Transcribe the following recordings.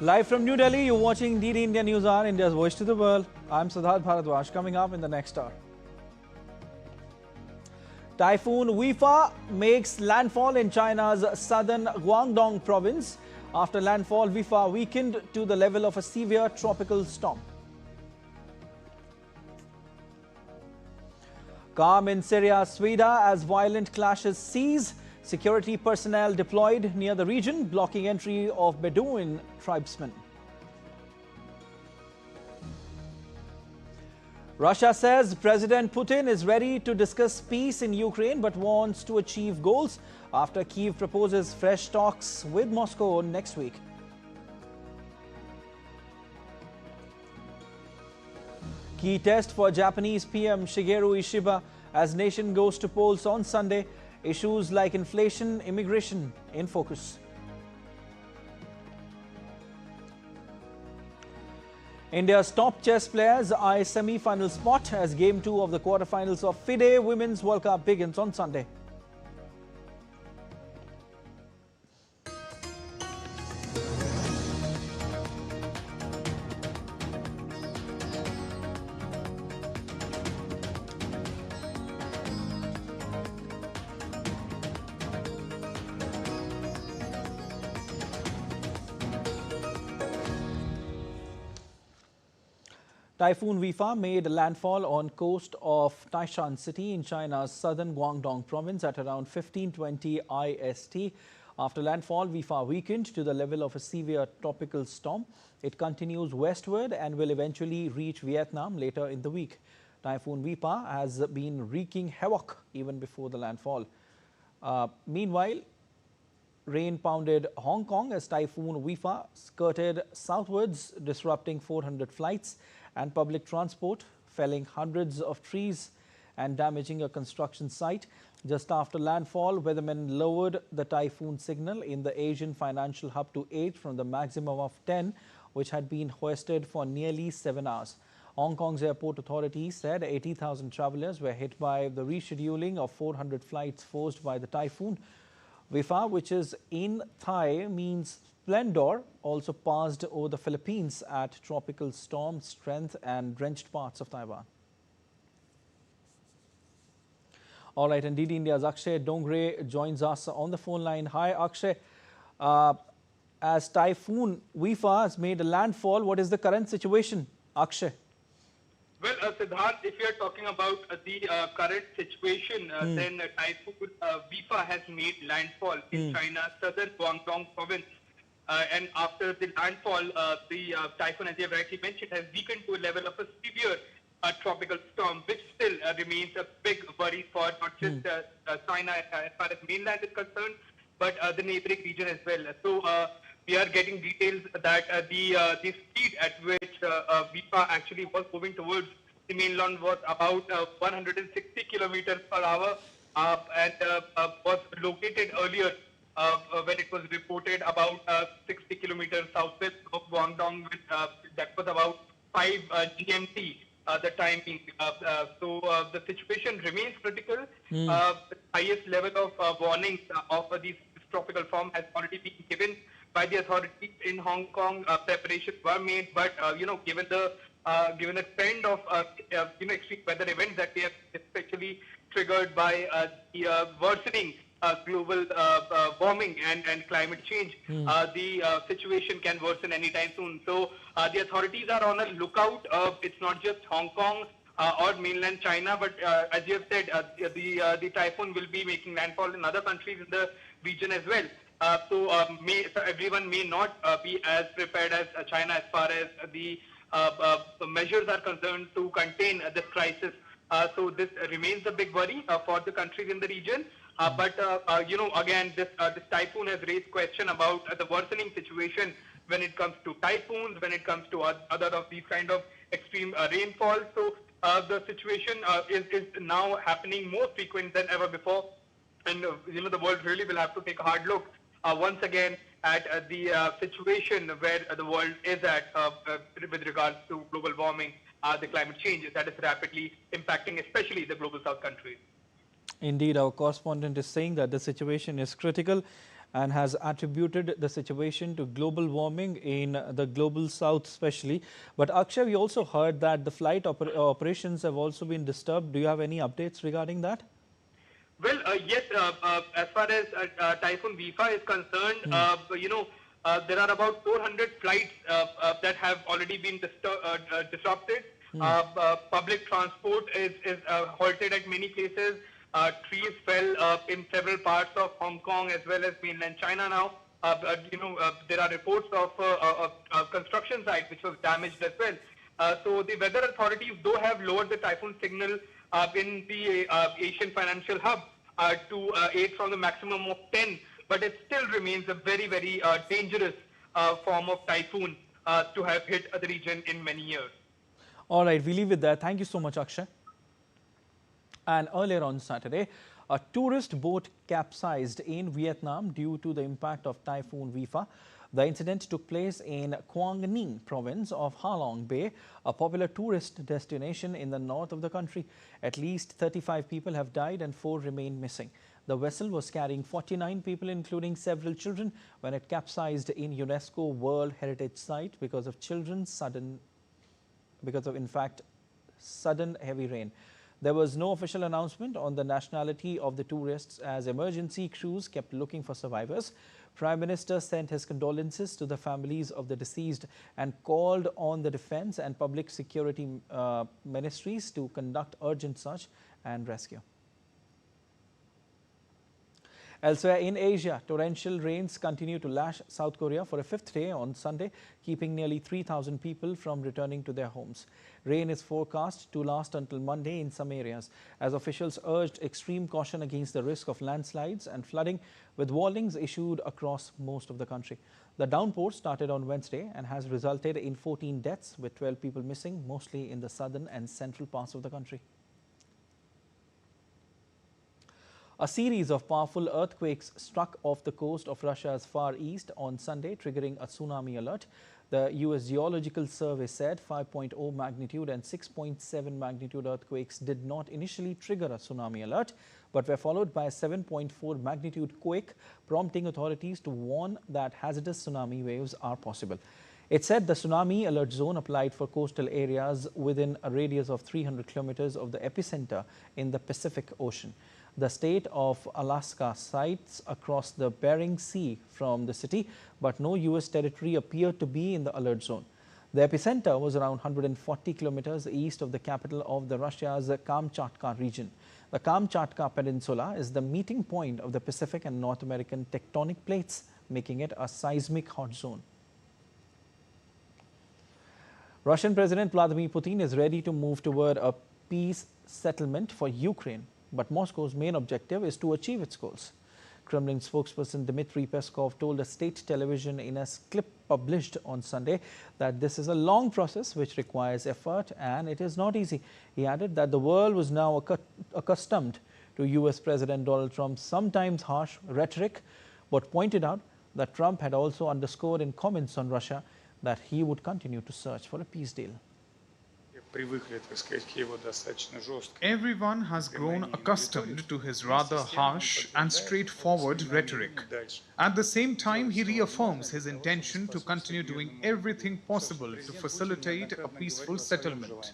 Live from New Delhi, you're watching DD India Newshour, India's voice to the world. I'm Siddharth Bharadwaj. Coming up in the next hour. Typhoon Wipha makes landfall in China's southern Guangdong province. After landfall, Wipha weakened to the level of a severe tropical storm. Calm in Syria, Sweida as violent clashes cease. Security personnel deployed near the region, blocking entry of Bedouin tribesmen. Russia says President Putin is ready to discuss peace in Ukraine but wants to achieve goals after Kyiv proposes fresh talks with Moscow next week. Key test for Japanese PM Ishiba as nation goes to polls on Sunday. Issues like inflation, immigration in focus. India's top chess players eye semi-final spot as Game 2 of the quarterfinals of FIDE Women's World Cup begins on Sunday. Typhoon Wipha made landfall on coast of Taishan city in China's southern Guangdong province at around 15:20 IST. After landfall, Wipha weakened to the level of a severe tropical storm. It continues westward and will eventually reach Vietnam later in the week. Typhoon Wipha has been wreaking havoc even before the landfall. Meanwhile, rain pounded Hong Kong as Typhoon Wipha skirted southwards, disrupting 400 flights and public transport, felling hundreds of trees and damaging a construction site. Just after landfall, weathermen lowered the typhoon signal in the Asian financial hub to 8 from the maximum of 10, which had been hoisted for nearly 7 hours. Hong Kong's airport authorities said 80,000 travelers were hit by the rescheduling of 400 flights forced by the typhoon. Wipha, which is in Thai, means splendor, also passed over the Philippines at tropical storm strength and drenched parts of Taiwan. All right, and DD India's Akshay Dongre joins us on the phone line. Hi, Akshay. As Typhoon Wipha has made a landfall, what is the current situation, Akshay? Well, Siddharth, if you are talking about the current situation, then Typhoon Wipha has made landfall in China's southern Guangdong province. And after the landfall, the typhoon, as you have rightly mentioned, has weakened to a level of a severe tropical storm, which still remains a big worry for not just China as far as mainland is concerned, but the neighboring region as well. So we are getting details that the speed at which Wipha actually was moving towards the mainland was about 160 kilometers per hour and was located earlier when it was reported about 60 kilometers southwest of Guangdong. That was about 5 GMT, the timing. So the situation remains critical. The highest level of warnings of this tropical storm has already been given by the authorities in Hong Kong. Preparations were made, but given the trend of extreme weather events that we have, especially triggered by the worsening global warming and climate change, the situation can worsen anytime soon. So the authorities are on a lookout. It's not just Hong Kong or mainland China, but as you have said, the typhoon will be making landfall in other countries in the region as well. So everyone may not be as prepared as China as far as the measures are concerned to contain this crisis. So this remains a big worry for the countries in the region. But again, this typhoon has raised question about the worsening situation when it comes to typhoons, when it comes to other of these kind of extreme rainfall. So the situation is now happening more frequent than ever before. And, the world really will have to take a hard look once again at the situation where the world is at with regards to global warming, the climate change that is rapidly impacting especially the global south countries. Indeed, our correspondent is saying that the situation is critical. and has attributed the situation to global warming in the global south especially. But Akshay, we also heard that the flight operations have also been disturbed. Do you have any updates regarding that? Well, yes, as far as Typhoon Wipha is concerned, there are about 400 flights that have already been disrupted. Public transport is halted at many places. Trees fell in several parts of Hong Kong as well as mainland China now. There are reports of a construction site which was damaged as well. So the weather authorities, though, have lowered the typhoon signal in the Asian financial hub to 8 from the maximum of 10, but it still remains a very, very dangerous form of typhoon to have hit the region in many years. All right, we leave it there. Thank you so much, Akshay. And earlier on Saturday, a tourist boat capsized in Vietnam due to the impact of Typhoon Wipha. The incident took place in Quang Ninh province of Ha Long Bay, a popular tourist destination in the north of the country. At least 35 people have died and 4 remain missing. The vessel was carrying 49 people, including several children, when it capsized in UNESCO World Heritage Site because of sudden heavy rain. There was no official announcement on the nationality of the tourists as emergency crews kept looking for survivors. Prime Minister sent his condolences to the families of the deceased and called on the defense and public security ministries to conduct urgent search and rescue. Elsewhere in Asia, torrential rains continue to lash South Korea for a 5th day on Sunday, keeping nearly 3,000 people from returning to their homes. Rain is forecast to last until Monday in some areas, as officials urged extreme caution against the risk of landslides and flooding, with warnings issued across most of the country. The downpour started on Wednesday and has resulted in 14 deaths, with 12 people missing, mostly in the southern and central parts of the country. A series of powerful earthquakes struck off the coast of Russia's Far East on Sunday, triggering a tsunami alert. The U.S. Geological Survey said 5.0 magnitude and 6.7 magnitude earthquakes did not initially trigger a tsunami alert, but were followed by a 7.4 magnitude quake, prompting authorities to warn that hazardous tsunami waves are possible. It said the tsunami alert zone applied for coastal areas within a radius of 300 kilometers of the epicenter in the Pacific Ocean. The state of Alaska sites across the Bering Sea from the city, but no U.S. territory appeared to be in the alert zone. The epicenter was around 140 kilometers east of the capital of the Russia's Kamchatka region. The Kamchatka Peninsula is the meeting point of the Pacific and North American tectonic plates, making it a seismic hot zone. Russian President Vladimir Putin is ready to move toward a peace settlement for Ukraine, but Moscow's main objective is to achieve its goals. Kremlin spokesperson Dmitry Peskov told a state television in a clip published on Sunday that this is a long process which requires effort and it is not easy. He added that the world was now accustomed to U.S. President Donald Trump's sometimes harsh rhetoric, but pointed out that Trump had also underscored in comments on Russia that he would continue to search for a peace deal. Everyone has grown accustomed to his rather harsh and straightforward rhetoric. At the same time, he reaffirms his intention to continue doing everything possible to facilitate a peaceful settlement.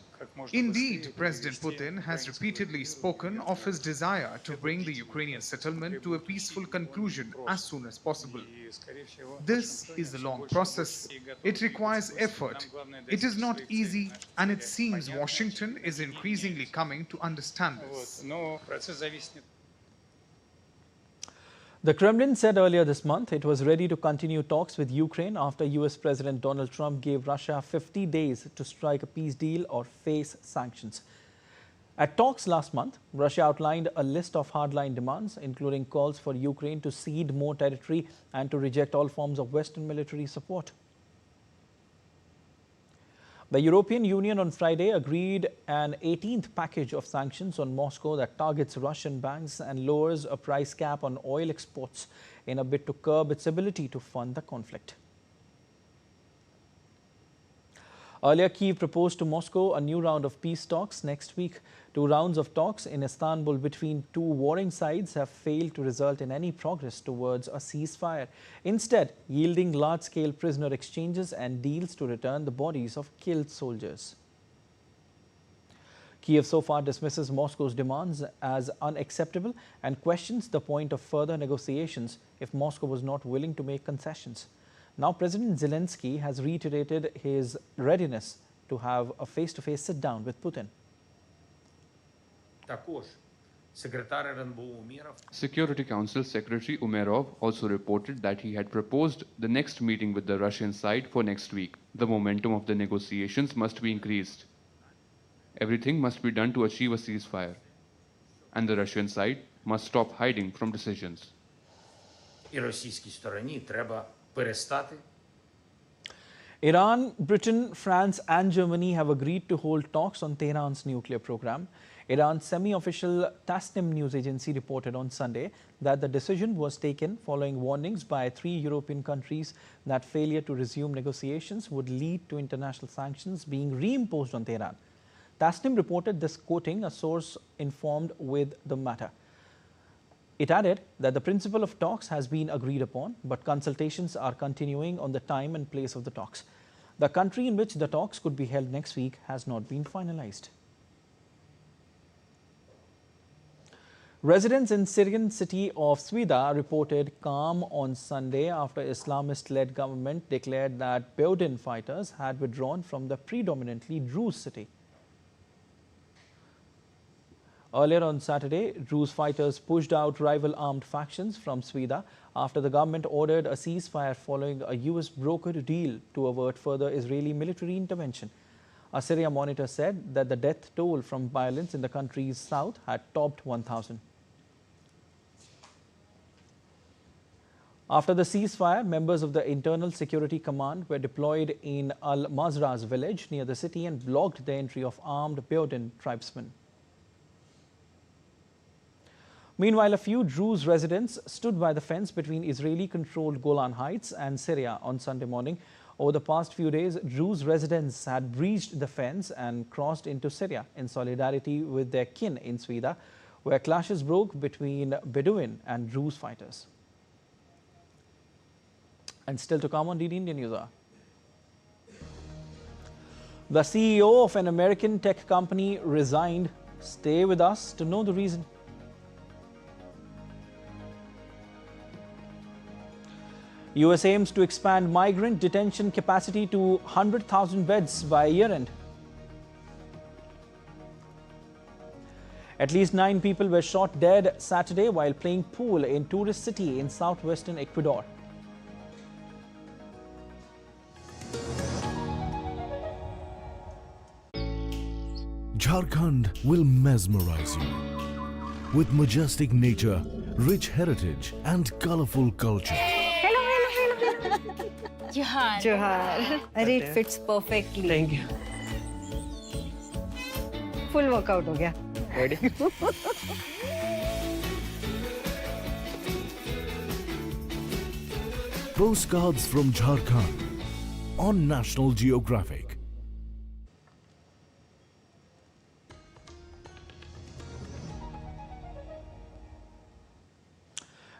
Indeed, President Putin has repeatedly spoken of his desire to bring the Ukrainian settlement to a peaceful conclusion as soon as possible. This is a long process. It requires effort. It is not easy, and it seems Washington is increasingly coming to understand this. The Kremlin said earlier this month it was ready to continue talks with Ukraine after U.S. President Donald Trump gave Russia 50 days to strike a peace deal or face sanctions. At talks last month, Russia outlined a list of hardline demands, including calls for Ukraine to cede more territory and to reject all forms of Western military support. The European Union on Friday agreed an 18th package of sanctions on Moscow that targets Russian banks and lowers a price cap on oil exports in a bid to curb its ability to fund the conflict. Earlier, Kyiv proposed to Moscow a new round of peace talks next week. 2 rounds of talks in Istanbul between 2 warring sides have failed to result in any progress towards a ceasefire, instead yielding large-scale prisoner exchanges and deals to return the bodies of killed soldiers. Kyiv so far dismisses Moscow's demands as unacceptable and questions the point of further negotiations if Moscow was not willing to make concessions. Now, President Zelensky has reiterated his readiness to have a face-to-face sit-down with Putin. Security Council Secretary Umerov also reported that he had proposed the next meeting with the Russian side for next week. The momentum of the negotiations must be increased. Everything must be done to achieve a ceasefire, and the Russian side must stop hiding from decisions. Iran, Britain, France and Germany have agreed to hold talks on Tehran's nuclear program. Iran's semi-official Tasnim news agency reported on Sunday that the decision was taken following warnings by 3 European countries that failure to resume negotiations would lead to international sanctions being reimposed on Tehran. Tasnim reported this, quoting a source informed with the matter. It added that the principle of talks has been agreed upon, but consultations are continuing on the time and place of the talks. The country in which the talks could be held next week has not been finalized. Residents in Syrian city of Sweida reported calm on Sunday after Islamist-led government declared that Bedouin fighters had withdrawn from the predominantly Druze city. Earlier on Saturday, Druze fighters pushed out rival armed factions from Sweida after the government ordered a ceasefire following a US brokered deal to avert further Israeli military intervention. A Syria monitor said that the death toll from violence in the country's south had topped 1,000. After the ceasefire, members of the Internal Security Command were deployed in Al-Mazraz village near the city and blocked the entry of armed Bedouin tribesmen. Meanwhile, a few Druze residents stood by the fence between Israeli-controlled Golan Heights and Syria on Sunday morning. Over the past few days, Druze residents had breached the fence and crossed into Syria in solidarity with their kin in Sweida, where clashes broke between Bedouin and Druze fighters. And still to come on DD India Newshour. The CEO of an American tech company resigned. Stay with us to know the reason. US aims to expand migrant detention capacity to 100,000 beds by year-end. At least 9 people were shot dead Saturday while playing pool in tourist city in southwestern Ecuador. Jharkhand will mesmerize you with majestic nature, rich heritage and colorful culture. Johar. Johar. It fits perfectly. Thank you. Full workout हो गया. Ready? Postcards from Jharkhand on National Geographic.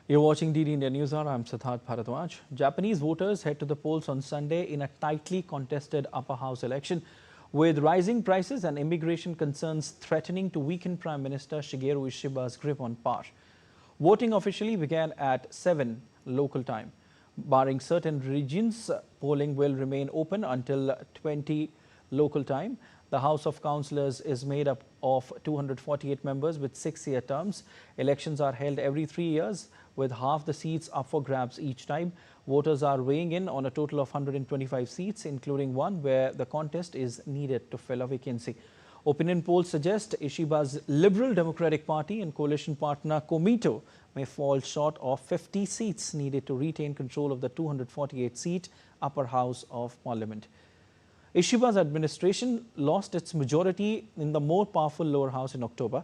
You're watching DD India Newshour. I'm Siddharth Bharadwaj. Japanese voters head to the polls on Sunday in a tightly contested upper house election, with rising prices and immigration concerns threatening to weaken Prime Minister Shigeru Ishiba's grip on power. Voting officially began at 7 local time. Barring certain regions, polling will remain open until 20 local time. The House of Councillors is made up of 248 members with 6-year terms. Elections are held every 3 years, with half the seats up for grabs each time. Voters are weighing in on a total of 125 seats, including one where the contest is needed to fill a vacancy. Opinion polls suggest Ishiba's Liberal Democratic Party and coalition partner Komito may fall short of 50 seats needed to retain control of the 248-seat upper house of parliament. Ishiba's administration lost its majority in the more powerful lower house in October.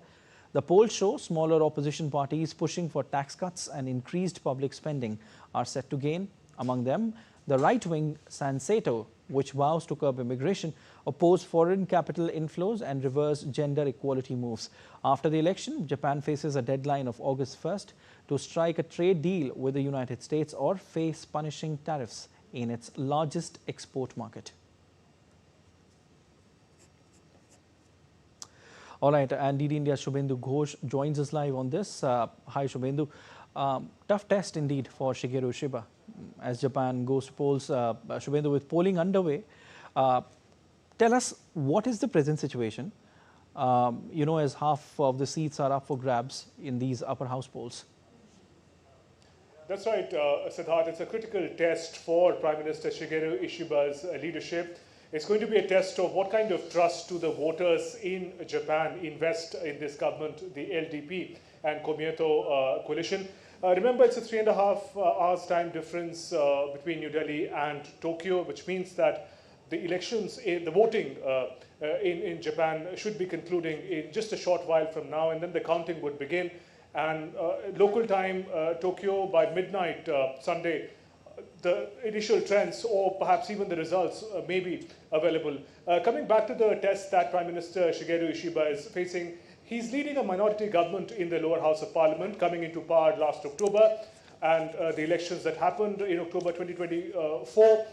The polls show smaller opposition parties pushing for tax cuts and increased public spending are set to gain. Among them, the right-wing Sanseto which vows to curb immigration, oppose foreign capital inflows and reverse gender equality moves. After the election, Japan faces a deadline of August 1st to strike a trade deal with the United States or face punishing tariffs in its largest export market. All right, and DD India's Shubhendu Ghosh joins us live on this. Hi, Shubhendu. Tough test indeed for Shigeru Ishiba as Japan goes to polls. Shubhendu, with polling underway, tell us what is the present situation, as half of the seats are up for grabs in these upper house polls. That's right, Siddharth. It's a critical test for Prime Minister Shigeru Ishiba's leadership. It's going to be a test of what kind of trust do the voters in Japan invest in this government, the LDP and Komeito coalition. Remember, it's a 3.5 hours time difference between New Delhi and Tokyo, which means that the elections, the voting in Japan should be concluding in just a short while from now, and then the counting would begin. And local time, Tokyo, by midnight Sunday, the initial trends or perhaps even the results may be available. Coming back to the test that Prime Minister Shigeru Ishiba is facing, he's leading a minority government in the lower house of parliament, coming into power last October, and the elections that happened in October 2024.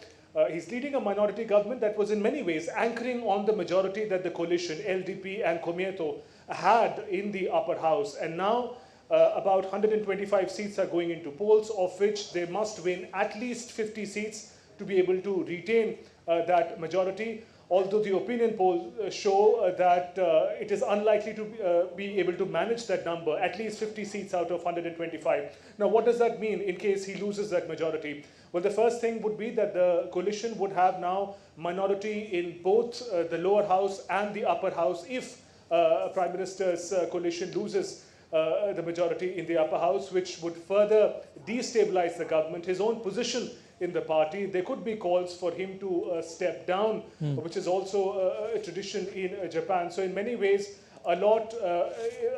He's leading a minority government that was in many ways anchoring on the majority that the coalition, LDP and Komeito, had in the upper house. And now about 125 seats are going into polls, of which they must win at least 50 seats to be able to retain that majority. Although the opinion polls show that it is unlikely to be able to manage that number, at least 50 seats out of 125. Now, what does that mean in case he loses that majority? Well, the first thing would be that the coalition would have now minority in both the lower house and the upper house if Prime Minister's coalition loses the majority in the upper house, which would further destabilize the government, his own position in the party. There could be calls for him to step down, which is also a tradition in Japan. So in many ways, a lot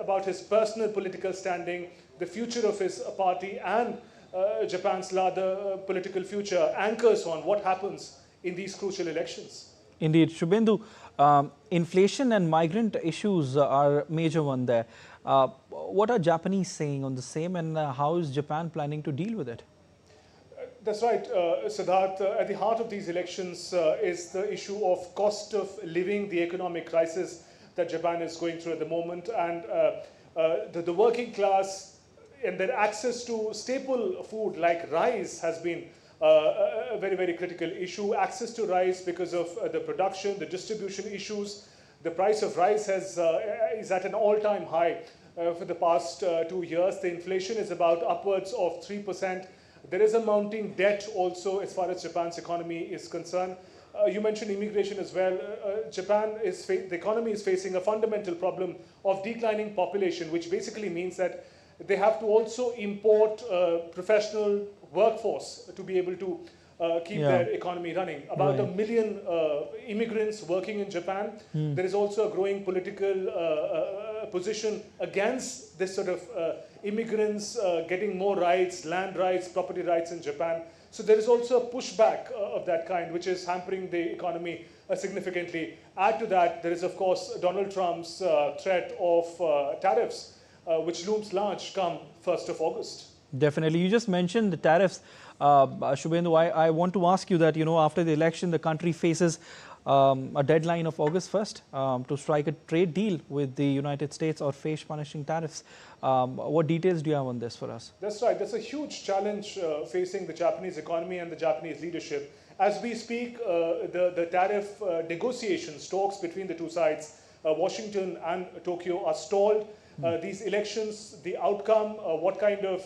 about his personal political standing, the future of his party, and Japan's larger political future anchors on what happens in these crucial elections. Indeed. Shubhendu, inflation and migrant issues are major one there. What are Japanese saying on the same, and how is Japan planning to deal with it? That's right, Siddharth. At the heart of these elections is the issue of cost of living, the economic crisis that Japan is going through at the moment, and the working class and their access to staple food like rice has been a very, very critical issue. Access to rice because of the production, the distribution issues. The price of rice is at an all-time high for the past 2 years. The inflation is about upwards of 3%. There is a mounting debt also as far as Japan's economy is concerned. You mentioned immigration as well. The economy is facing a fundamental problem of declining population, which basically means that they have to also import professional workforce to be able to keep their economy running. About 1 million immigrants working in Japan. There is also a growing political position against this sort of immigrants getting more rights, land rights, property rights in Japan. So there is also a pushback of that kind, which is hampering the economy significantly. Add to that, there is of course Donald Trump's threat of tariffs, which looms large come 1st of August. Definitely. You just mentioned the tariffs. Shubhendu, I want to ask you that, after the election, the country faces a deadline of August 1st to strike a trade deal with the United States or face punishing tariffs. What details do you have on this for us? That's right. That's a huge challenge facing the Japanese economy and the Japanese leadership. As we speak, the tariff negotiations, talks between the two sides, Washington and Tokyo, are stalled. These elections, the outcome, what kind of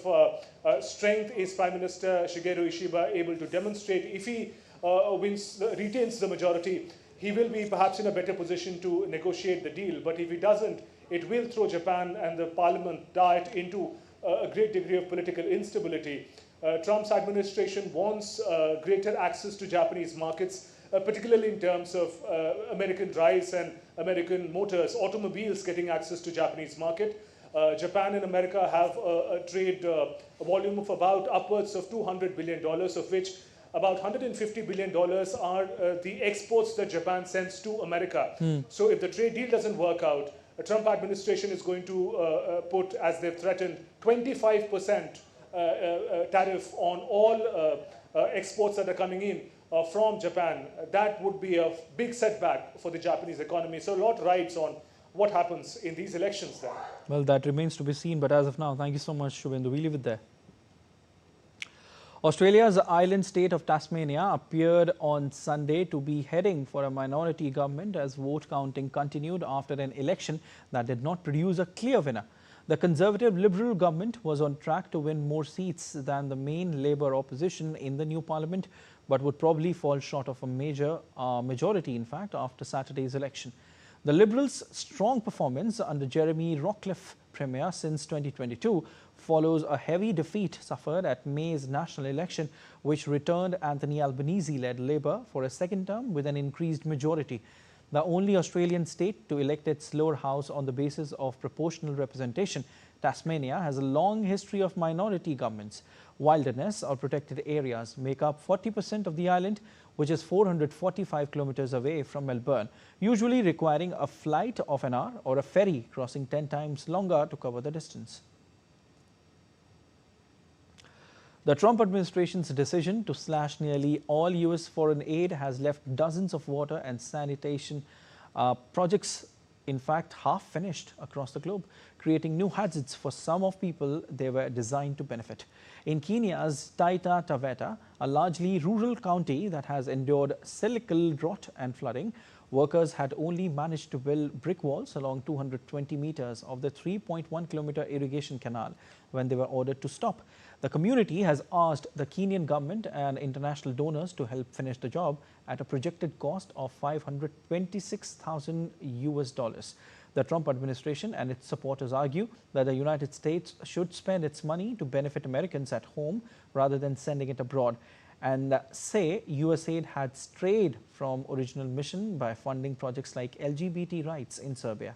strength is Prime Minister Shigeru Ishiba able to demonstrate? If he retains the majority, he will be perhaps in a better position to negotiate the deal. But if he doesn't, it will throw Japan and the parliament diet into a great degree of political instability. Trump's administration wants greater access to Japanese markets, particularly in terms of American rice and American motors, automobiles getting access to Japanese market. Japan and America have a trade volume of about upwards of $200 billion, of which about $150 billion are the exports that Japan sends to America. So if the trade deal doesn't work out, the Trump administration is going to put, as they've threatened, 25% tariff on all exports that are coming in from Japan. That would be a big setback for the Japanese economy. So a lot rides on what happens in these elections then. Well, that remains to be seen, but as of now, thank you so much, Shubhendu. We leave it there. Australia's island state of Tasmania appeared on Sunday to be heading for a minority government as vote counting continued after an election that did not produce a clear winner. The Conservative Liberal government was on track to win more seats than the main Labour opposition in the new parliament, but would probably fall short of a majority, in fact, after Saturday's election. The Liberals' strong performance under Jeremy Rockliff, Premier since 2022, follows a heavy defeat suffered at May's national election, which returned Anthony Albanese-led Labour for a second term with an increased majority. The only Australian state to elect its lower house on the basis of proportional representation, Tasmania has a long history of minority governments. Wilderness or protected areas make up 40% of the island, which is 445 kilometers away from Melbourne, usually requiring a flight of an hour or a ferry crossing 10 times longer to cover the distance. The Trump administration's decision to slash nearly all U.S. foreign aid has left dozens of water and sanitation projects, in fact, half finished across the globe, creating new hazards for some of people they were designed to benefit. In Kenya's Taita Taveta, a largely rural county that has endured cyclical drought and flooding, workers had only managed to build brick walls along 220 meters of the 3.1-kilometer irrigation canal when they were ordered to stop. The community has asked the Kenyan government and international donors to help finish the job at a projected cost of $526,000 US. The Trump administration and its supporters argue that the United States should spend its money to benefit Americans at home rather than sending it abroad, and say US aid had strayed from original mission by funding projects like LGBT rights in Serbia.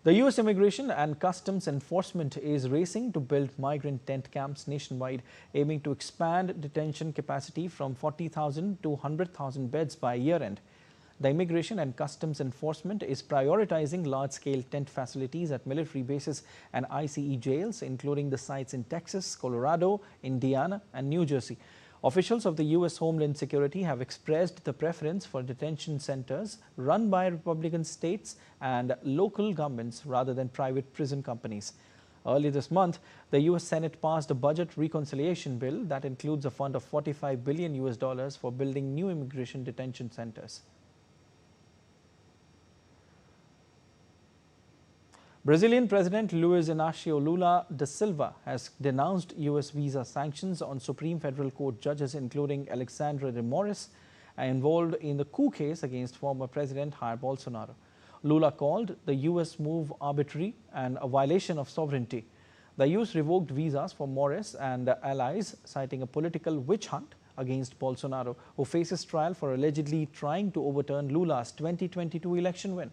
The U.S. Immigration and Customs Enforcement is racing to build migrant tent camps nationwide, aiming to expand detention capacity from 40,000 to 100,000 beds by year-end. The Immigration and Customs Enforcement is prioritizing large-scale tent facilities at military bases and ICE jails, including the sites in Texas, Colorado, Indiana, and New Jersey. Officials of the U.S. Homeland Security have expressed the preference for detention centers run by Republican states and local governments rather than private prison companies. Early this month, the U.S. Senate passed a budget reconciliation bill that includes a fund of $45 billion US for building new immigration detention centers. Brazilian President Luiz Inácio Lula da Silva has denounced U.S. visa sanctions on Supreme Federal Court judges, including Alexandre de Moraes, involved in the coup case against former President Jair Bolsonaro. Lula called the U.S. move arbitrary and a violation of sovereignty. The U.S. revoked visas for Moraes and allies, citing a political witch hunt against Bolsonaro, who faces trial for allegedly trying to overturn Lula's 2022 election win.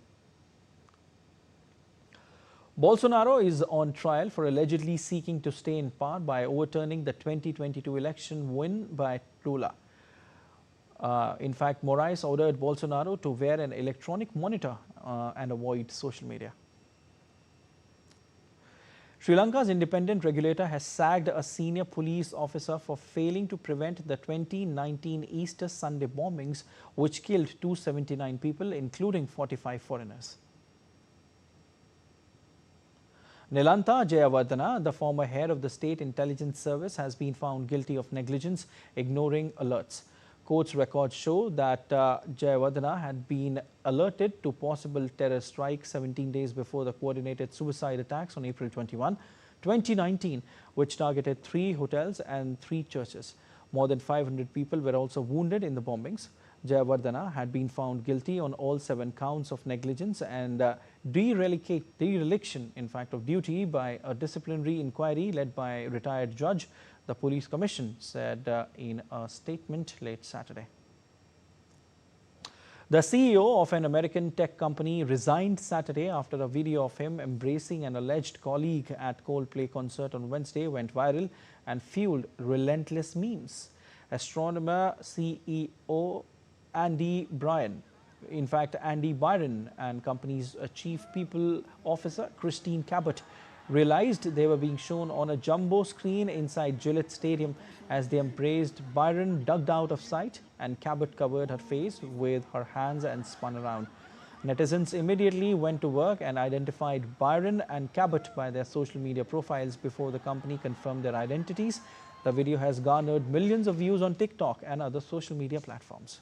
Bolsonaro is on trial for allegedly seeking to stay in power by overturning the 2022 election win by Lula. In fact, Moraes ordered Bolsonaro to wear an electronic monitor and avoid social media. Sri Lanka's independent regulator has sacked a senior police officer for failing to prevent the 2019 Easter Sunday bombings, which killed 279 people, including 45 foreigners. Nilantha Jayawardena, the former head of the State Intelligence Service, has been found guilty of negligence, ignoring alerts. Court's records show that Jayawardena had been alerted to possible terror strike 17 days before the coordinated suicide attacks on April 21, 2019, which targeted 3 hotels and 3 churches. More than 500 people were also wounded in the bombings. Jayawardena had been found guilty on all 7 counts of negligence and dereliction, in fact, of duty by a disciplinary inquiry led by a retired judge, the Police Commission said in a statement late Saturday. The CEO of an American tech company resigned Saturday after a video of him embracing an alleged colleague at Coldplay concert on Wednesday went viral and fueled relentless memes. Astronomer CEO Andy Byron and company's chief people officer Christine Cabot realized they were being shown on a jumbo screen inside Gillette Stadium as they embraced. Byron ducked out of sight and Cabot covered her face with her hands and spun around. Netizens immediately went to work and identified Byron and Cabot by their social media profiles before the company confirmed their identities. The video has garnered millions of views on TikTok and other social media platforms.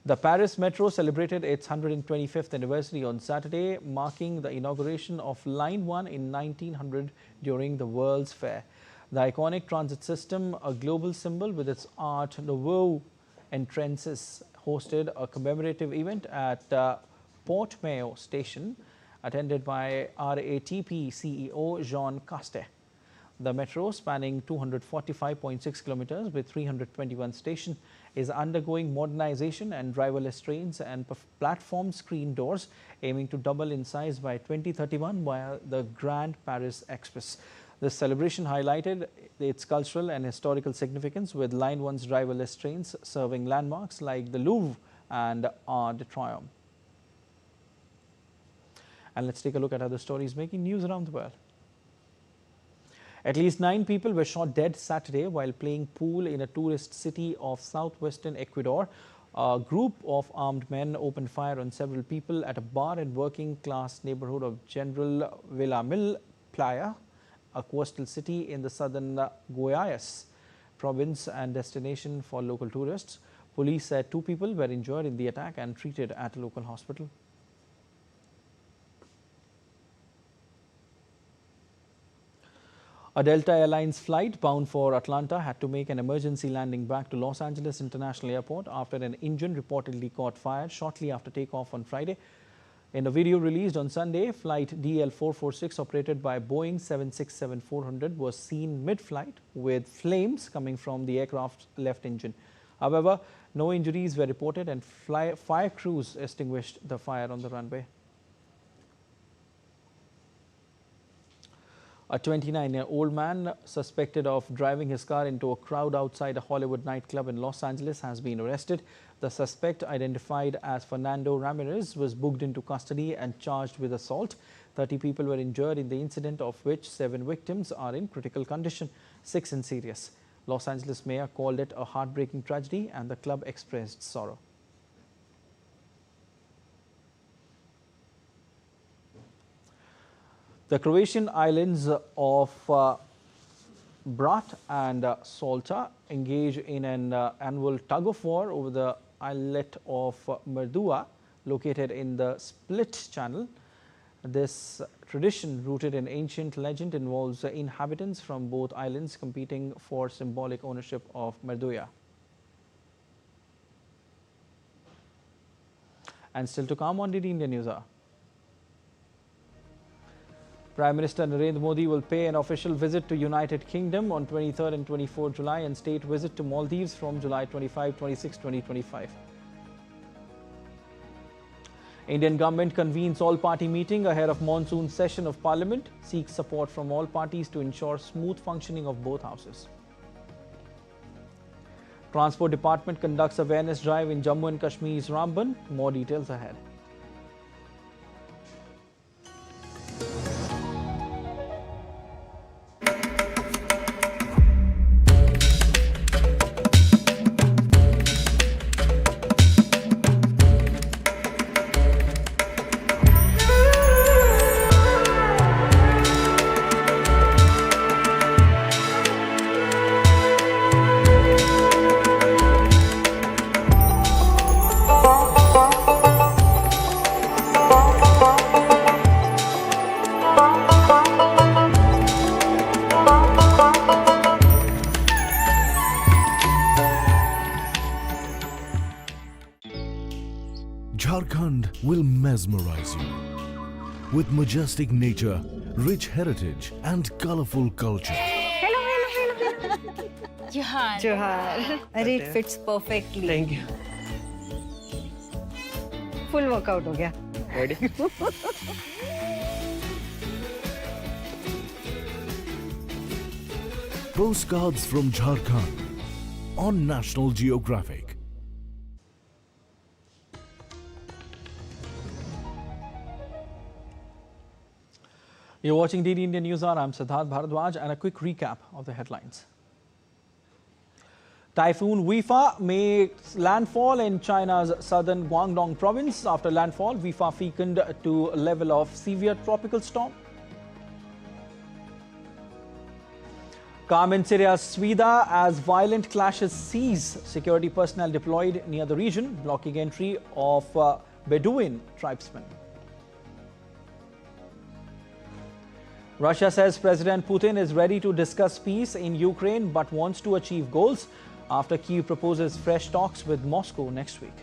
The Paris Metro celebrated its 125th anniversary on Saturday, marking the inauguration of Line 1 in 1900 during the World's Fair. The iconic transit system, a global symbol with its Art Nouveau entrances, hosted a commemorative event at Port Mayo Station, attended by RATP CEO Jean Castex. The metro, spanning 245.6 kilometers with 321 stations, is undergoing modernization and driverless trains and platform screen doors, aiming to double in size by 2031 via the Grand Paris Express. This celebration highlighted its cultural and historical significance, with Line 1's driverless trains serving landmarks like the Louvre and Arc de Triomphe. And let's take a look at other stories making news around the world. At least 9 people were shot dead Saturday while playing pool in a tourist city of southwestern Ecuador. A group of armed men opened fire on several people at a bar and working class neighborhood of General Villamil Playa, a coastal city in the southern Guayas province and destination for local tourists. Police said 2 people were injured in the attack and treated at a local hospital. A Delta Airlines flight bound for Atlanta had to make an emergency landing back to Los Angeles International Airport after an engine reportedly caught fire shortly after takeoff on Friday. In a video released on Sunday, flight DL446 operated by Boeing 767-400 was seen mid-flight with flames coming from the aircraft's left engine. However, no injuries were reported and fire crews extinguished the fire on the runway. A 29-year-old man suspected of driving his car into a crowd outside a Hollywood nightclub in Los Angeles has been arrested. The suspect, identified as Fernando Ramirez, was booked into custody and charged with assault. 30 people were injured in the incident, of which 7 victims are in critical condition, 6 in serious. Los Angeles mayor called it a heartbreaking tragedy and the club expressed sorrow. The Croatian islands of Brat and Salta engage in an annual tug-of-war over the islet of Merdua, located in the Split Channel. This tradition, rooted in ancient legend, involves inhabitants from both islands competing for symbolic ownership of Merdua. And still to come on the India Newshour. Prime Minister Narendra Modi will pay an official visit to United Kingdom on 23rd and 24th July and state visit to Maldives from July 25, 26, 2025. Indian government convenes all-party meeting ahead of monsoon session of Parliament, seeks support from all parties to ensure smooth functioning of both houses. Transport Department conducts awareness drive in Jammu and Kashmir's Ramban. More details ahead. Jharkhand will mesmerize you with majestic nature, rich heritage and colorful culture. Johar. It fits perfectly. Thank you. Full workout हो गया. Ready? Postcards from Jharkhand on National Geographic. You're watching DD India Newshour. I'm Siddharth Bharadwaj, and a quick recap of the headlines. Typhoon Wipha makes landfall in China's southern Guangdong province. After landfall, Wipha weakened to level of severe tropical storm. Calm in Syria's Sweida as violent clashes cease. Security personnel deployed near the region, blocking entry of Bedouin tribesmen. Russia says President Putin is ready to discuss peace in Ukraine but wants to achieve goals after Kyiv proposes fresh talks with Moscow next week.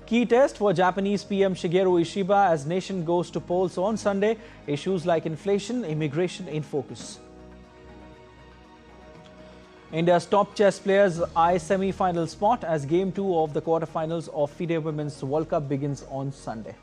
Key test for Japanese PM Shigeru Ishiba as nation goes to polls on Sunday. Issues like inflation, immigration in focus. India's top chess players eye semi-final spot as Game 2 of the quarterfinals of FIDE Women's World Cup begins on Sunday.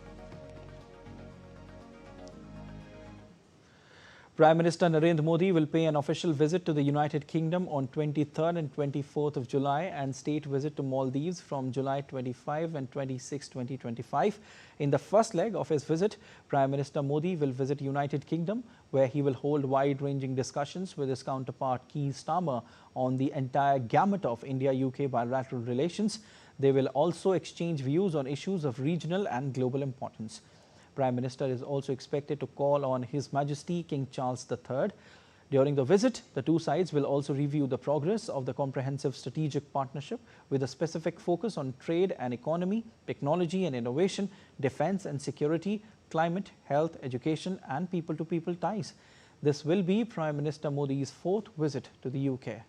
Prime Minister Narendra Modi will pay an official visit to the United Kingdom on 23rd and 24th of July and state visit to Maldives from July 25 and 26, 2025. In the first leg of his visit, Prime Minister Modi will visit United Kingdom, where he will hold wide-ranging discussions with his counterpart Keir Starmer on the entire gamut of India-UK bilateral relations. They will also exchange views on issues of regional and global importance. Prime Minister is also expected to call on His Majesty King Charles III. During the visit, the two sides will also review the progress of the comprehensive strategic partnership with a specific focus on trade and economy, technology and innovation, defense and security, climate, health, education and people-to-people ties. This will be Prime Minister Modi's fourth visit to the UK.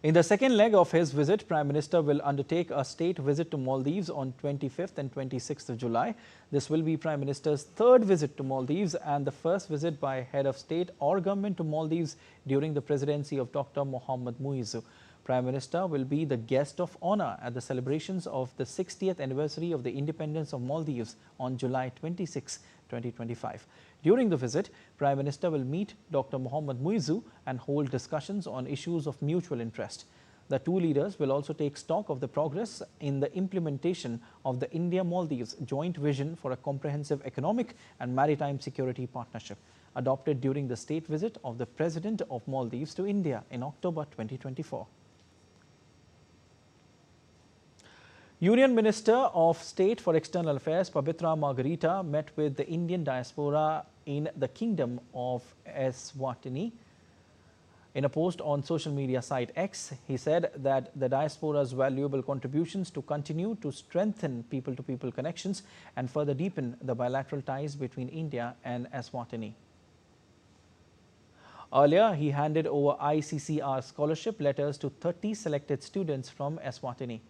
In the second leg of his visit, Prime Minister will undertake a state visit to Maldives on 25th and 26th of July. This will be Prime Minister's third visit to Maldives and the first visit by head of state or government to Maldives during the presidency of Dr. Mohammad Muizzu. Prime Minister will be the guest of honor at the celebrations of the 60th anniversary of the independence of Maldives on July 26, 2025. During the visit, Prime Minister will meet Dr. Mohammad Muizzu and hold discussions on issues of mutual interest. The two leaders will also take stock of the progress in the implementation of the India-Maldives joint vision for a comprehensive economic and maritime security partnership, adopted during the state visit of the President of Maldives to India in October 2024. Union Minister of State for External Affairs Pabitra Margarita met with the Indian diaspora in the Kingdom of Eswatini. In a post on social media site X, he said that the diaspora's valuable contributions to continue to strengthen people-to-people connections and further deepen the bilateral ties between India and Eswatini. Earlier, he handed over ICCR scholarship letters to 30 selected students from Eswatini.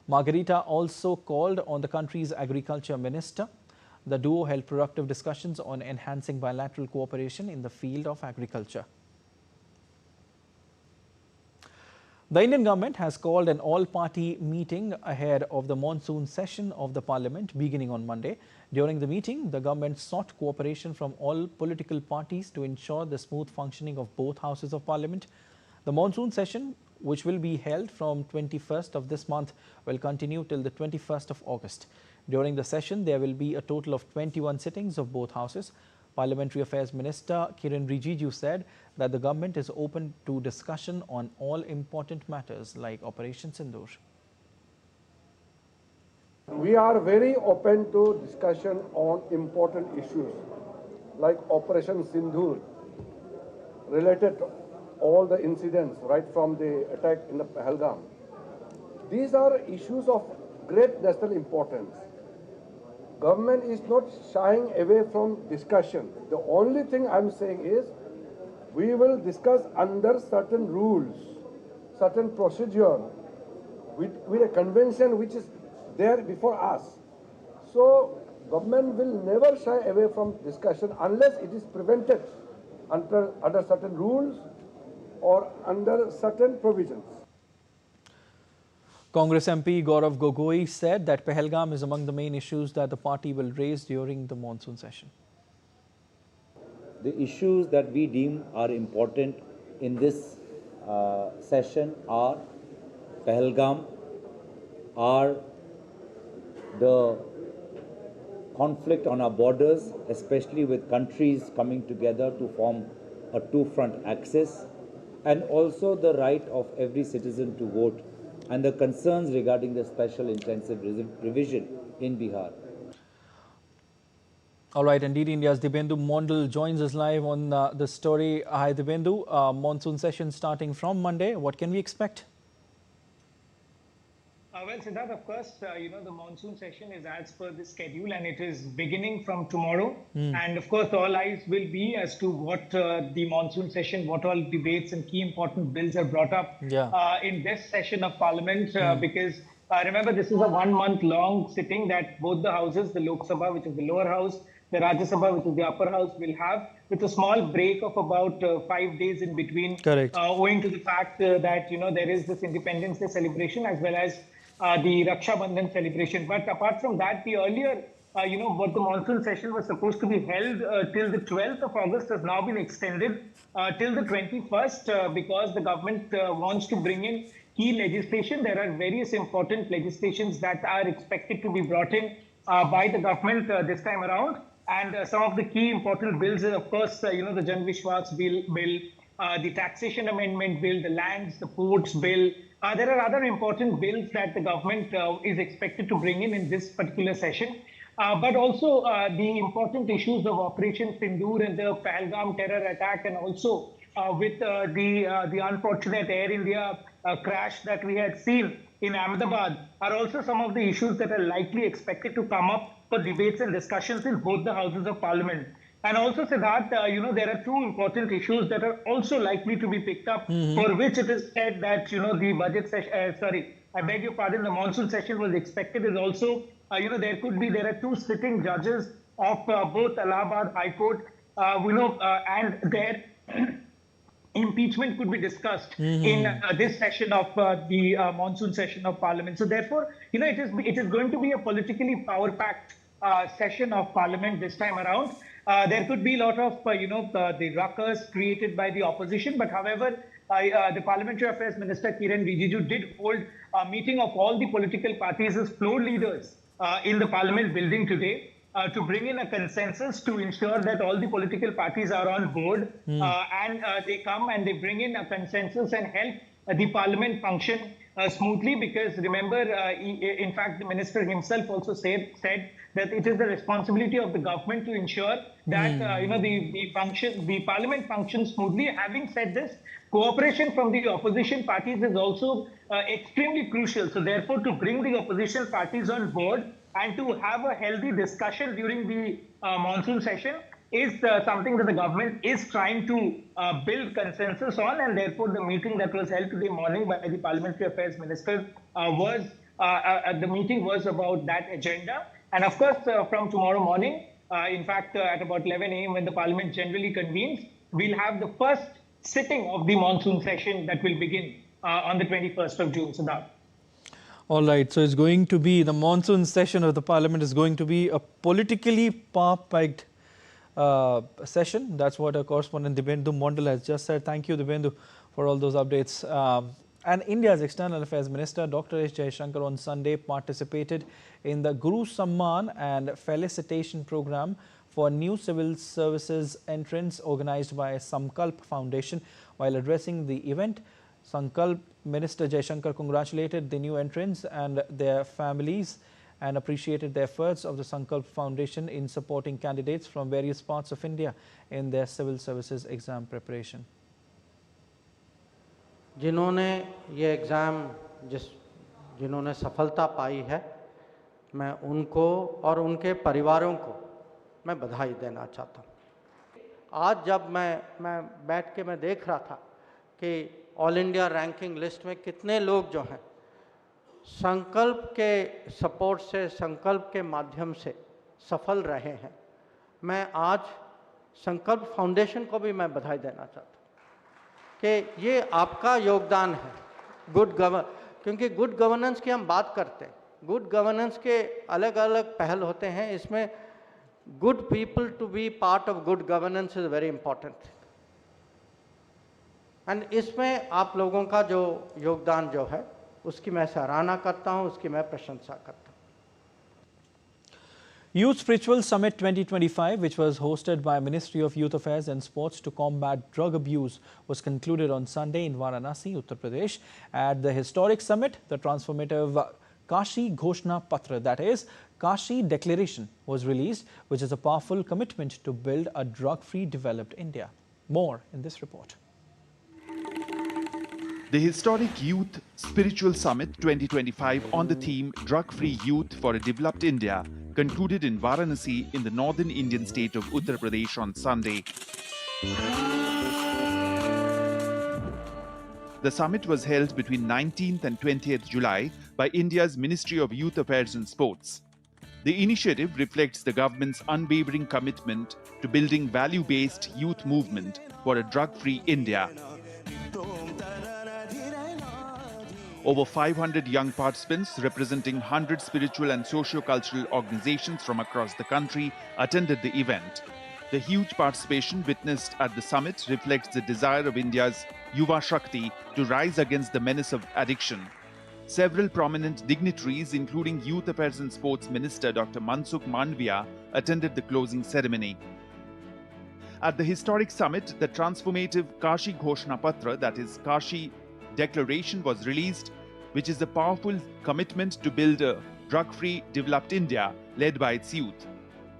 Margarita also called on the country's agriculture minister. The duo held productive discussions on enhancing bilateral cooperation in the field of agriculture. The Indian government has called an all-party meeting ahead of the monsoon session of the parliament beginning on Monday. During the meeting, the government sought cooperation from all political parties to ensure the smooth functioning of both houses of parliament. The monsoon session, which will be held from 21st of this month, will continue till the 21st of August. During the session, there will be a total of 21 sittings of both houses. Parliamentary Affairs Minister Kiren Rijiju said that the government is open to discussion on all important matters like Operation Sindoor. We are very open to discussion on important issues like Operation Sindoor, related to all the incidents right from the attack in the Pahalgam. These are issues of great national importance. Government is not shying away from discussion. The only thing I'm saying is we will discuss under certain rules, certain procedure with a convention which is there before us. So government will never shy away from discussion unless it is prevented under certain rules or under certain provisions. Congress MP Gaurav Gogoi said that Pahalgam is among the main issues that the party will raise during the monsoon session. The issues that we deem are important in this session are Pahalgam, are the conflict on our borders, especially with countries coming together to form a two-front axis, and also the right of every citizen to vote, and the concerns regarding the special intensive revision in Bihar. All right, indeed, India's Dibendu Mondal joins us live on the story. Hi, Dibendu. Monsoon session starting from Monday. What can we expect? Well, Siddharth, of course, the monsoon session is as per the schedule and it is beginning from tomorrow. And of course, all eyes will be as to what the monsoon session, what all debates and key important bills are brought up in this session of Parliament. Because remember, this is a 1 month long sitting that both the houses, the Lok Sabha, which is the lower house, the Rajya Sabha, which is the upper house, will have, with a small break of about 5 days in between. Correct. Owing to the fact that, there is this Independence Day celebration as well as the Raksha Bandhan celebration. But apart from that, the earlier, what the monsoon session was supposed to be held till the 12th of August has now been extended till the 21st because the government wants to bring in key legislation. There are various important legislations that are expected to be brought in by the government this time around. And some of the key important bills, of course, the Jan Vishwas bill, the taxation amendment bill, the lands, the ports bill. There are other important bills that the government is expected to bring in this particular session. But also the important issues of Operation Sindoor and the Pahalgam terror attack, and also with the unfortunate Air India crash that we had seen in Ahmedabad, are also some of the issues that are likely expected to come up for debates and discussions in both the houses of Parliament. And also, Siddharth, there are two important issues that are also likely to be picked up, for which it is said that, the budget session, I beg your pardon, the monsoon session was expected is also, there are two sitting judges of both Allahabad High Court, and their impeachment could be discussed in this session of the monsoon session of Parliament. So therefore, it is going to be a politically power-packed session of Parliament this time around. There could be a lot of, the ruckus created by the opposition. But however, the Parliamentary Affairs Minister Kiran Rijiju did hold a meeting of all the political parties as floor leaders in the Parliament building today to bring in a consensus to ensure that all the political parties are on board and they come and they bring in a consensus and help the Parliament function smoothly. Because remember, in fact, the minister himself also said that it is the responsibility of the government to ensure that the Parliament functions smoothly. Having said this, cooperation from the opposition parties is also extremely crucial. So therefore, to bring the opposition parties on board and to have a healthy discussion during the monsoon session is something that the government is trying to build consensus on. And therefore, the meeting that was held today morning by the Parliamentary Affairs Minister the meeting was about that agenda. And of course, from tomorrow morning, in fact, at about 11 a.m. when the Parliament generally convenes, we'll have the first sitting of the monsoon session that will begin on the 21st of June. Siddharth. All right, so it's going to be, the monsoon session of the Parliament is going to be a politically power-packed session. That's what our correspondent Dibendu Mondal has just said. Thank you, Dibendu, for all those updates. And India's External Affairs Minister Dr. S. Jaishankar on Sunday participated in the Guru Samman and Felicitation program for new civil services entrants organized by Sankalp Foundation. While addressing the event, Sankalp Minister Jaishankar congratulated the new entrants and their families and appreciated the efforts of the Sankalp Foundation in supporting candidates from various parts of India in their civil services exam preparation. जिन्होंने ये exam जिन्होंने सफलता पाई है, मैं उनको और उनके परिवारों को मैं बधाई देना चाहता हूँ। आज जब मैं बैठ के मैं देख रहा था कि ऑल इंडिया रैंकिंग लिस्ट में कितने लोग जो हैं संकल्प के सपोर्ट से, संकल्प के माध्यम से सफल रहे हैं। मैं आज संकल्प फाउंडेशन को भी मैं बधाई देना चाहता हूँ कि ये आपका योगदान है क्योंकि गुड गवर्नेंस की हम बात करते हैं। गुड गवर्नेंस के अलग अलग पहल होते हैं, इसमें good people to be part of good governance is very important. And इसमें आप लोगों का जो योगदान जो है उसकी मैं सराहना करता हूँ, उसकी मैं प्रशंसा करता हूँ। Youth Spiritual Summit 2025, which was hosted by Ministry of Youth Affairs and Sports to combat drug abuse, was concluded on Sunday in Varanasi, Uttar Pradesh. At the historic summit, the transformative Kashi Ghoshna Patra, that is, Kashi Declaration, was released, which is a powerful commitment to build a drug-free developed India. More in this report. The historic Youth Spiritual Summit 2025 on the theme Drug-Free Youth for a Developed India concluded in Varanasi in the northern Indian state of Uttar Pradesh on Sunday. The summit was held between 19th and 20th July by India's Ministry of Youth Affairs and Sports. The initiative reflects the government's unwavering commitment to building value-based youth movement for a drug-free India. Over 500 young participants representing 100 spiritual and socio-cultural organizations from across the country attended the event. The huge participation witnessed at the summit reflects the desire of India's Yuva Shakti to rise against the menace of addiction. Several prominent dignitaries, including Youth Affairs and Sports Minister Dr. Mansukh Mandviya, attended the closing ceremony. At the historic summit, the transformative Kashi Ghoshna Patra, that is Kashi Declaration, was released, which is a powerful commitment to build a drug-free, developed India led by its youth.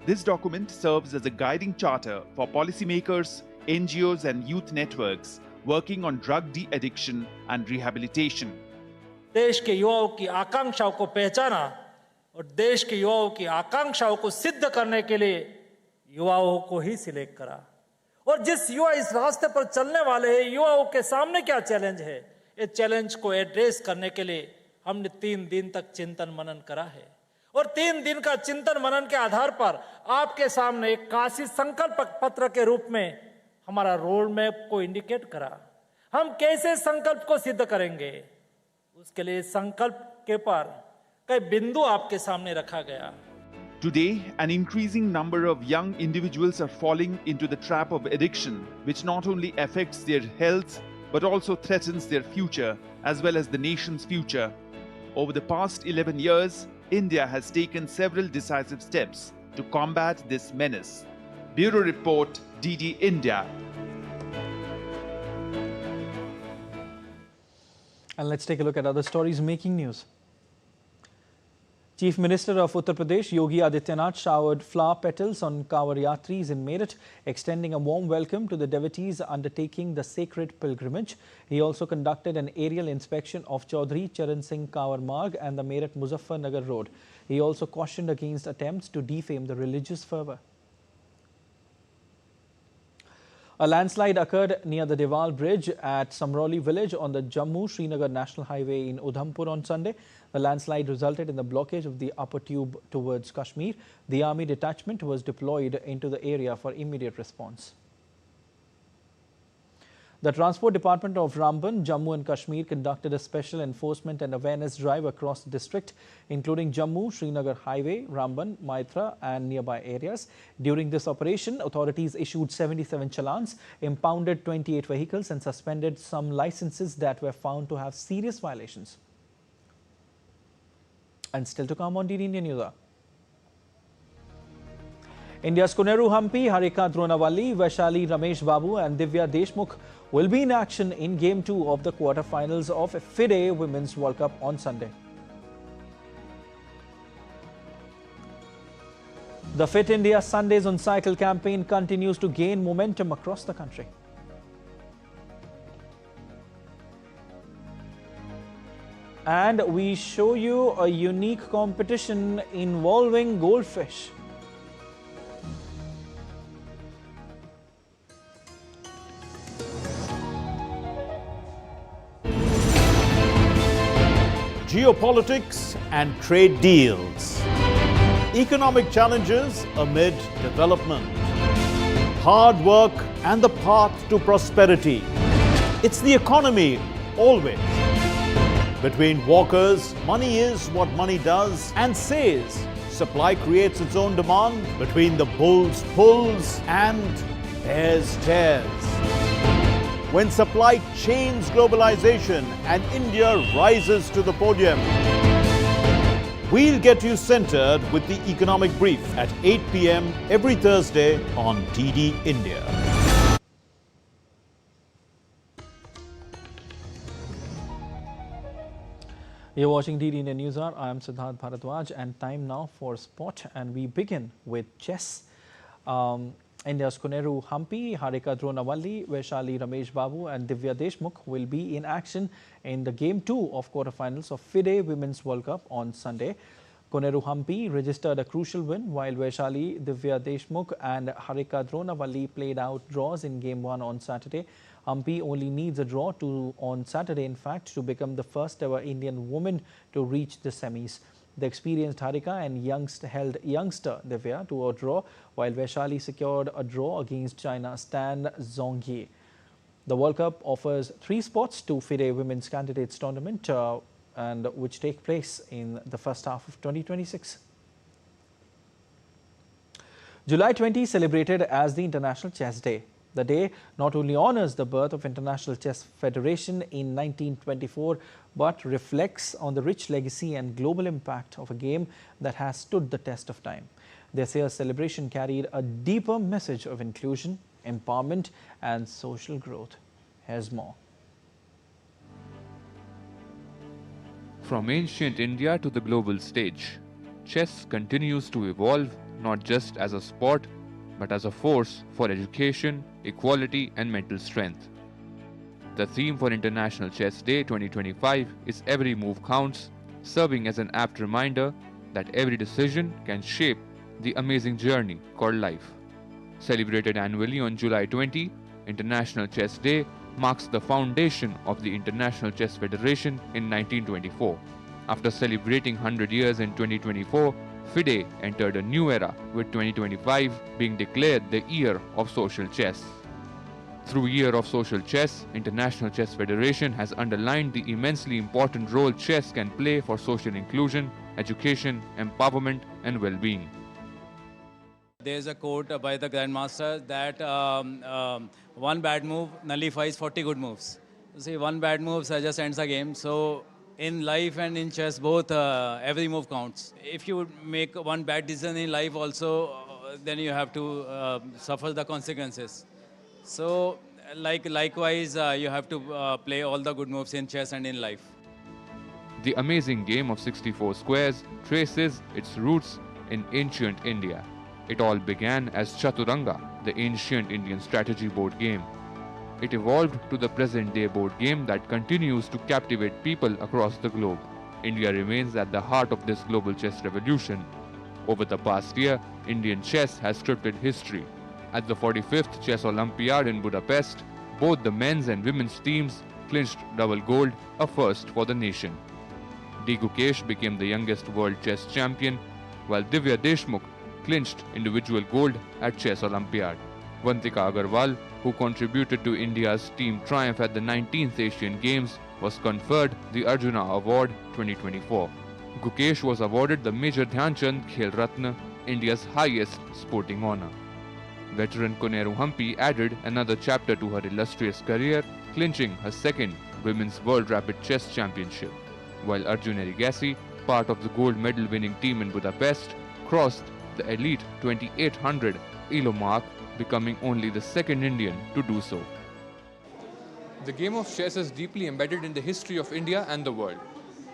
This document serves as a guiding charter for policymakers, NGOs and youth networks working on drug de-addiction and rehabilitation. देश के युवाओं की आकांक्षाओं को पहचाना और देश के युवाओं की आकांक्षाओं को सिद्ध करने के लिए युवाओं को ही सिलेक्ट करा। और जिस युवा इस रास्ते पर चलने वाले हैं, युवाओं के सामने क्या चैलेंज है, इस चैलेंज को एड्रेस करने के लिए हमने 3 दिन तक चिंतन मनन करा है। और 3 दिन का चिंतन मनन के आधार पर आपके सामने एक काशी संकल्प पत्र के रूप में हमारा रोड मैप को इंडिकेट करा। हम कैसे संकल्प को सिद्ध करेंगे, उसके लिए संकल्प के पर कई बिंदु आपके सामने रखा गया। Today, an increasing number of young individuals are falling into the trap of addiction, which not only affects their health, but also threatens their future as well as the nation's future. Over the past 11 years, India has taken several decisive steps to combat this menace. Bureau Report, DD India. And let's take a look at other stories making news. Chief Minister of Uttar Pradesh, Yogi Adityanath, showered flower petals on Kawar Yatris in Meerut, extending a warm welcome to the devotees undertaking the sacred pilgrimage. He also conducted an aerial inspection of Chaudhry Charan Singh Kawar Marg and the Meerut Muzaffarnagar Road. He also cautioned against attempts to defame the religious fervour. A landslide occurred near the Deval Bridge at Samrauli village on the Jammu-Srinagar National Highway in Udhampur on Sunday. The landslide resulted in the blockage of the upper tube towards Kashmir. The army detachment was deployed into the area for immediate response. The Transport Department of Ramban, Jammu and Kashmir conducted a special enforcement and awareness drive across the district, including Jammu, Srinagar Highway, Ramban, Maithra and nearby areas. During this operation, authorities issued 77 challans, impounded 28 vehicles and suspended some licenses that were found to have serious violations. And still to come on DD India Newshour. India's Koneru Hampi, Harika Dronavalli, Vaishali Ramesh Babu and Divya Deshmukh will be in action in Game 2 of the quarterfinals of FIDE Women's World Cup on Sunday. The Fit India Sundays on Cycle campaign continues to gain momentum across the country. And we show you a unique competition involving goldfish. Geopolitics and trade deals. Economic challenges amid development. Hard work and the path to prosperity. It's the economy, always. Between walkers, money is what money does and says. Supply creates its own demand. Between the bulls pulls and bears tears. When supply chains globalization and India rises to the podium. We'll get you centered with the Economic Brief at 8 p.m. every Thursday on DD India. You're watching DD India Newshour. I am Siddharth Bharadwaj, and time now for sport. And we begin with chess. India's Koneru Hampi, Harika Dronavalli, Vaishali Ramesh Babu and Divya Deshmukh will be in action in the Game 2 of quarterfinals of FIDE Women's World Cup on Sunday. Koneru Hampi registered a crucial win while Vaishali, Divya Deshmukh and Harika Dronavalli played out draws in Game 1 on Saturday. Hampi only needs a draw on Saturday, in fact, to become the first ever Indian woman to reach the semis. The experienced Harika and held youngster Divya to a draw, while Vaishali secured a draw against China's Stan Zhongyi. The World Cup offers 3 spots to FIDE Women's Candidates Tournament, and which take place in the first half of 2026. July 20 celebrated as the International Chess Day. The day not only honors the birth of International Chess Federation in 1924, but reflects on the rich legacy and global impact of a game that has stood the test of time. This year's celebration carried a deeper message of inclusion, empowerment and social growth. Here's more. From ancient India to the global stage, chess continues to evolve not just as a sport, but as a force for education, equality and mental strength. The theme for International Chess Day 2025 is Every Move Counts, serving as an apt reminder that every decision can shape the amazing journey called life. Celebrated annually on July 20, International Chess Day marks the foundation of the International Chess Federation in 1924. After celebrating 100 years in 2024, FIDE entered a new era, with 2025 being declared the Year of Social Chess. Through Year of Social Chess, International Chess Federation has underlined the immensely important role chess can play for social inclusion, education, empowerment and well-being. There is a quote by the Grandmaster that one bad move nullifies 40 good moves. See, one bad move just ends the game. So in life and in chess, both every move counts. If you make one bad decision in life also, then you have to suffer the consequences. So likewise, you have to play all the good moves in chess and in life. The amazing game of 64 squares traces its roots in ancient India. It all began as Chaturanga, the ancient Indian strategy board game. It evolved to the present-day board game that continues to captivate people across the globe. India remains at the heart of this global chess revolution. Over the past year, Indian chess has scripted history. At the 45th Chess Olympiad in Budapest, both the men's and women's teams clinched double gold, a first for the nation. D. Gukesh became the youngest world chess champion, while Divya Deshmukh clinched individual gold at Chess Olympiad. Vantika Agarwal, who contributed to India's team triumph at the 19th Asian Games, was conferred the Arjuna Award 2024. Gukesh was awarded the Major Dhyan Chand Khel Ratna, India's highest sporting honor. Veteran Koneru Hampi added another chapter to her illustrious career, clinching her second Women's World Rapid Chess Championship, while Arjun Erigassi, part of the gold medal winning team in Budapest, crossed the elite 2800 ELO mark, becoming only the second Indian to do so. The game of chess is deeply embedded in the history of India and the world.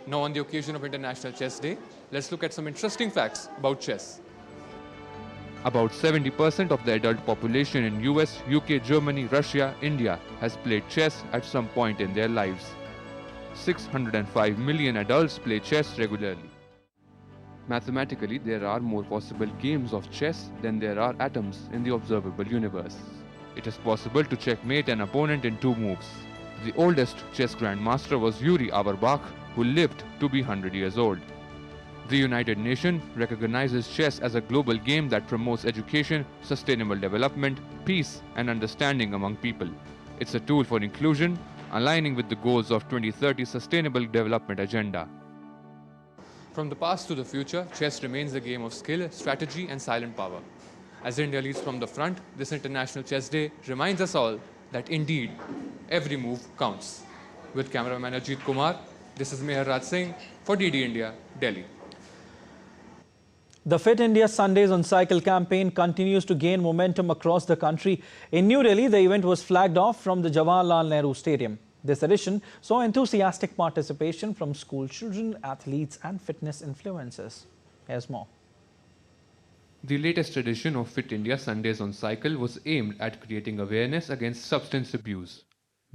Now, on the occasion of International Chess Day, let's look at some interesting facts about chess. About 70% of the adult population in US, UK, Germany, Russia, India has played chess at some point in their lives. 605 million adults play chess regularly. Mathematically, there are more possible games of chess than there are atoms in the observable universe. It is possible to checkmate an opponent in 2 moves. The oldest chess grandmaster was Yuri Auerbach, who lived to be 100 years old. The United Nations recognizes chess as a global game that promotes education, sustainable development, peace, and understanding among people. It's a tool for inclusion, aligning with the goals of 2030 Sustainable Development Agenda. From the past to the future, chess remains a game of skill, strategy, and silent power. As India leads from the front, this International Chess Day reminds us all that indeed, every move counts. With cameraman Ajit Kumar, this is Meher Raj Singh for DD India, Delhi. The Fit India Sundays on Cycle campaign continues to gain momentum across the country. In New Delhi, the event was flagged off from the Jawaharlal Nehru Stadium. This edition saw enthusiastic participation from school children, athletes and fitness influencers. Here's more. The latest edition of Fit India Sundays on Cycle was aimed at creating awareness against substance abuse.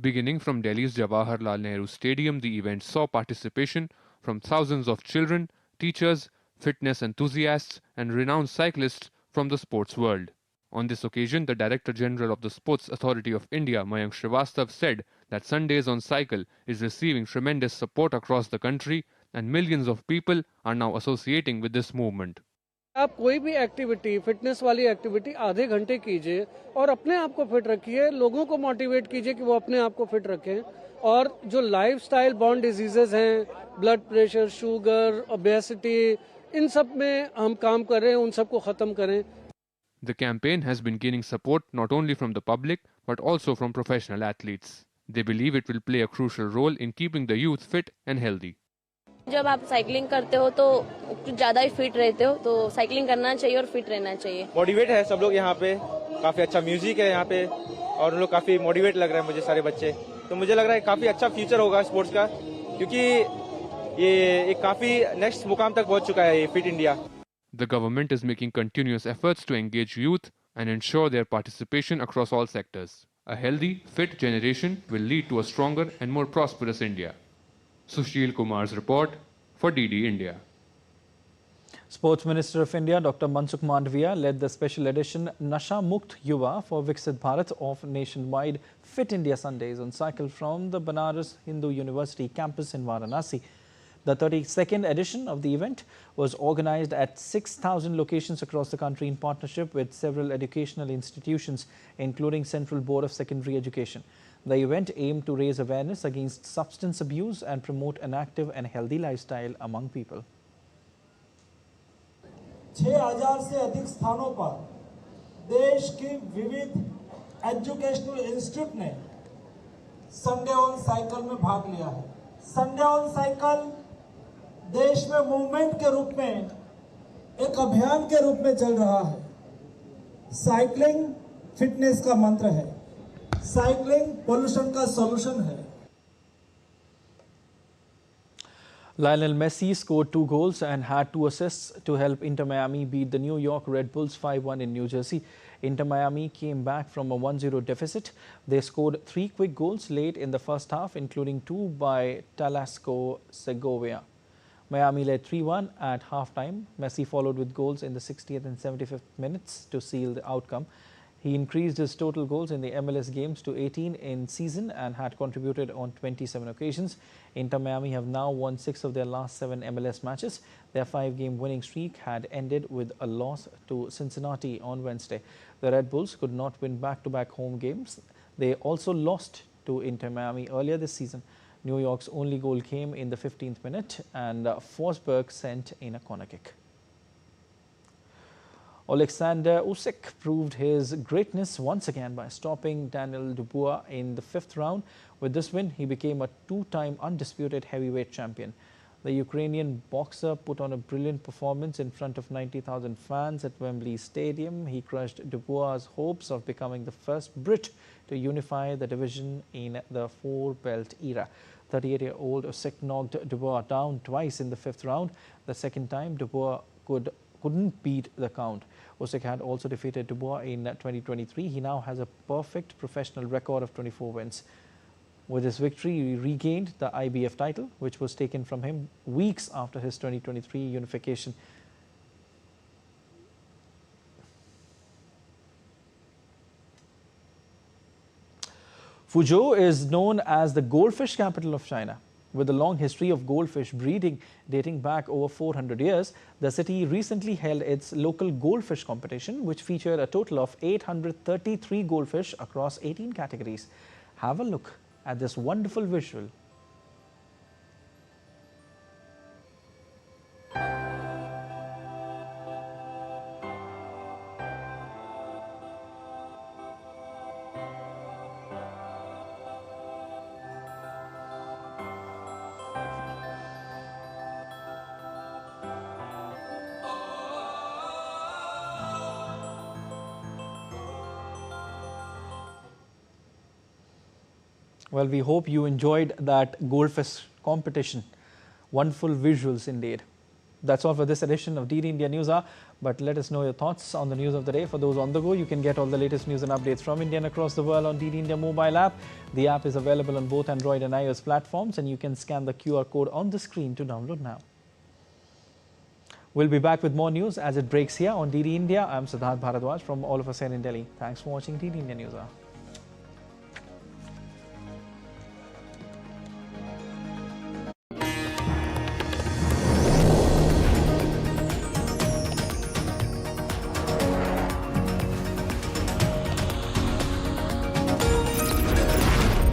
Beginning from Delhi's Jawaharlal Nehru Stadium, the event saw participation from thousands of children, teachers, fitness enthusiasts and renowned cyclists from the sports world. On this occasion, the Director General of the Sports Authority of India, Mayank Srivastav, said that Sundays on Cycle is receiving tremendous support across the country and millions of people are now associating with this movement. आप कोई भी activity, fitness वाली activity आधे घंटे कीजिए और अपने आप को फिट रखिए, लोगों को मोटिवेट कीजिए कि वो अपने आप को फिट रखें और जो लाइफस्टाइल बॉर्न डिजीजेस हैं, ब्लड प्रेशर, शुगर, ओबेसिटी, इन सब में हम काम कर रहे हैं, उन सब को खत्म करें. The campaign has been gaining support not only from the public but also from professional athletes. They believe it will play a crucial role in keeping the youth fit and healthy. जब आप cycling करते हो तो कुछ ज़्यादा ही fit रहते हो, तो साइकिलिंग करना चाहिए और फिट रहना चाहिए. मोटिवेट है सब लोग यहाँ पे, काफी अच्छा म्यूजिक है यहाँ पे और उन लोग काफी मोटिवेट लग रहे हैं मुझे सारे बच्चे. तो मुझे लग रहा है काफी अच्छा फ्यूचर होगा स्पोर्ट्स का, क्योंकि ये एक काफी नेक्स्ट मुकाम तक पहुँच चुका है ये fit India. The government is making continuous efforts to engage youth and ensure their participation across all sectors. A healthy, fit generation will lead to a stronger and more prosperous India. Sushil Kumar's report for DD India. Sports Minister of India Dr. Mansukh Mandavia led the special edition Nasha Mukt Yuva for Viksit Bharat of nationwide Fit India Sundays on Cycle from the Banaras Hindu University campus in Varanasi. The 32nd edition of the event was organized at 6,000 locations across the country in partnership with several educational institutions, including Central Board of Secondary Education. The event aimed to raise awareness against substance abuse and promote an active and healthy lifestyle among people. 6,000 से अधिक स्थानों पर देश की विविध educational institute ने Sunday on cycle में भाग लिया है. संडे ऑन साइकिल देश में मूवमेंट के रूप में, एक अभियान के रूप में चल रहा है. साइकिलिंग फिटनेस का मंत्र है. साइकिलिंग पोल्यूशन का सॉल्यूशन है. Lionel Messi scored 2 goals and had 2 assists to help Inter Miami beat the New York Red Bulls 5-1 in New Jersey. Inter Miami came back from a 1-0 deficit. They scored 3 quick goals late in the first half, including 2 by Talasco Segovia. Miami led 3-1 at half-time. Messi followed with goals in the 60th and 75th minutes to seal the outcome. He increased his total goals in the MLS games to 18 in season and had contributed on 27 occasions. Inter Miami have now won 6 of their last 7 MLS matches. Their 5-game winning streak had ended with a loss to Cincinnati on Wednesday. The Red Bulls could not win back-to-back home games. They also lost to Inter Miami earlier this season. New York's only goal came in the 15th minute and Forsberg sent in a corner kick. Alexander Usyk proved his greatness once again by stopping Daniel Dubois in the 5th round. With this win, he became a 2-time undisputed heavyweight champion. The Ukrainian boxer put on a brilliant performance in front of 90,000 fans at Wembley Stadium. He crushed Dubois' hopes of becoming the first Brit to unify the division in the 4-belt era. 38-year-old Usyk knocked Dubois down twice in the 5th round. The second time, Dubois couldn't beat the count. Usyk had also defeated Dubois in 2023. He now has a perfect professional record of 24 wins. With his victory, he regained the IBF title, which was taken from him weeks after his 2023 unification. Fuzhou is known as the goldfish capital of China. With a long history of goldfish breeding dating back over 400 years, the city recently held its local goldfish competition, which featured a total of 833 goldfish across 18 categories. Have a look at this wonderful visual. Well, we hope you enjoyed that goldfish competition. Wonderful visuals indeed. That's all for this edition of DD India News Hour. But let us know your thoughts on the news of the day. For those on the go, you can get all the latest news and updates from India and across the world on DD India mobile app. The app is available on both Android and iOS platforms, and you can scan the QR code on the screen to download now. We'll be back with more news as it breaks here on DD India. I'm Siddharth Bharadwaj from all of us here in Delhi. Thanks for watching DD India News Hour.